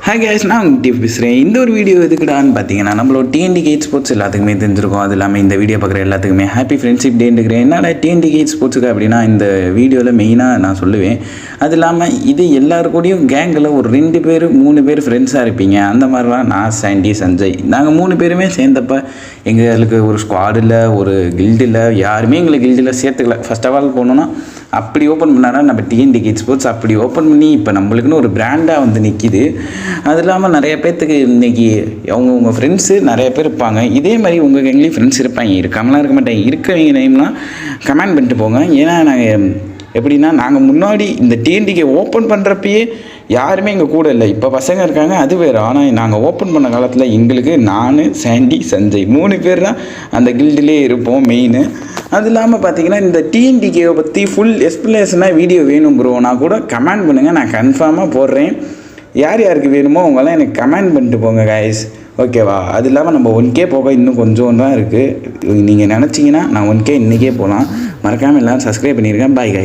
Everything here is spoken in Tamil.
ஹாய் கேஸ், நான் உங்கள் டிஃப் பேசுகிறேன். இந்த ஒரு வீடியோ எதுக்குடான்னு பார்த்தீங்கன்னா, நம்மளோட டிஎன்டிகே ஸ்போர்ட்ஸ் எல்லாத்துக்குமே தெரிஞ்சிருக்கும். அது இல்லாமல் இந்த வீடியோ பார்க்குற எல்லாத்துக்குமே ஹாப்பி ஃப்ரெண்ட்ஷிப் டேண்டுக்கிறேன். என்னடா டிஎன்டிகே ஸ்போர்ட்ஸுக்கு அப்படின்னா இந்த வீடியோவில் மெயினாக நான் சொல்லுவேன். அது இல்லாமல் இது எல்லாருக்கூடையும் கேங்கில் ஒரு 2 பேர் 3 பேர் ஃப்ரெண்ட்ஸாக இருப்பீங்க. அந்த மாதிரிலாம் நான், சாண்டி, சஞ்சய் நாங்கள் 3 பேருமே சேர்ந்தப்போ எங்களுக்கு ஒரு ஸ்குவாடில் ஒரு கில்டில் யாருமே எங்களை கில்டில் சேர்த்துக்கல. ஃபர்ஸ்ட் ஆஃப் ஆல் போனோன்னா அப்படி ஓப்பன் பண்ணால் நம்ம டிஎன்டிகே ஸ்போர்ட்ஸ் அப்படி ஓப்பன் பண்ணி இப்போ நம்மளுக்குன்னு ஒரு பிராண்டாக வந்து நிற்கிது. அது இல்லாமல் நிறைய பேர்த்துக்கு இன்றைக்கி அவங்கவுங்க ஃப்ரெண்ட்ஸு நிறைய பேர் இருப்பாங்க. இதே மாதிரி உங்கள் கேங்லேயும் ஃப்ரெண்ட்ஸ் இருப்பாங்க. இருக்காமலாம் இருக்க மாட்டாங்க. இருக்கவங்க நேம்லாம் கமெண்ட் பண்ணிட்டு போங்க. ஏன்னா நாங்கள் எப்படின்னா நாங்கள் முன்னாடி இந்த டிஎன்டிகே ஓப்பன் பண்ணுறப்பயே யாருமே எங்கள் கூட இல்லை. இப்போ பசங்க இருக்காங்க, அது வேறு. ஆனால் நாங்கள் ஓப்பன் பண்ண காலத்தில் எங்களுக்கு நான், சாண்டி, சஞ்சய் 3 பேர் தான் அந்த கில்டிலே இருப்போம் மெயின். அது இல்லாமல் பார்த்தீங்கன்னா இந்த டிஎன்டிகேவை பற்றி ஃபுல் எக்ஸ்ப்ளனேஷனாக வீடியோ வேணும் ப்ரோனா கூட கமெண்ட் பண்ணுங்கள், நான் கன்ஃபார்மாக போடுறேன். யார் யாருக்கு வேணுமோ அவங்களாம் எனக்கு கமெண்ட் பண்ணிட்டு போங்க கைஸ், ஓகேவா? அது இல்லாமல் நம்ம 1K போக இன்னும் கொஞ்சம் தான் இருக்குது. நீங்கள் நினச்சிங்கன்னா நான் 1K இன்றைக்கே போகலாம். மறக்காமல் எல்லோரும் சப்ஸ்கிரைப் பண்ணியிருக்கேன். Bye guys.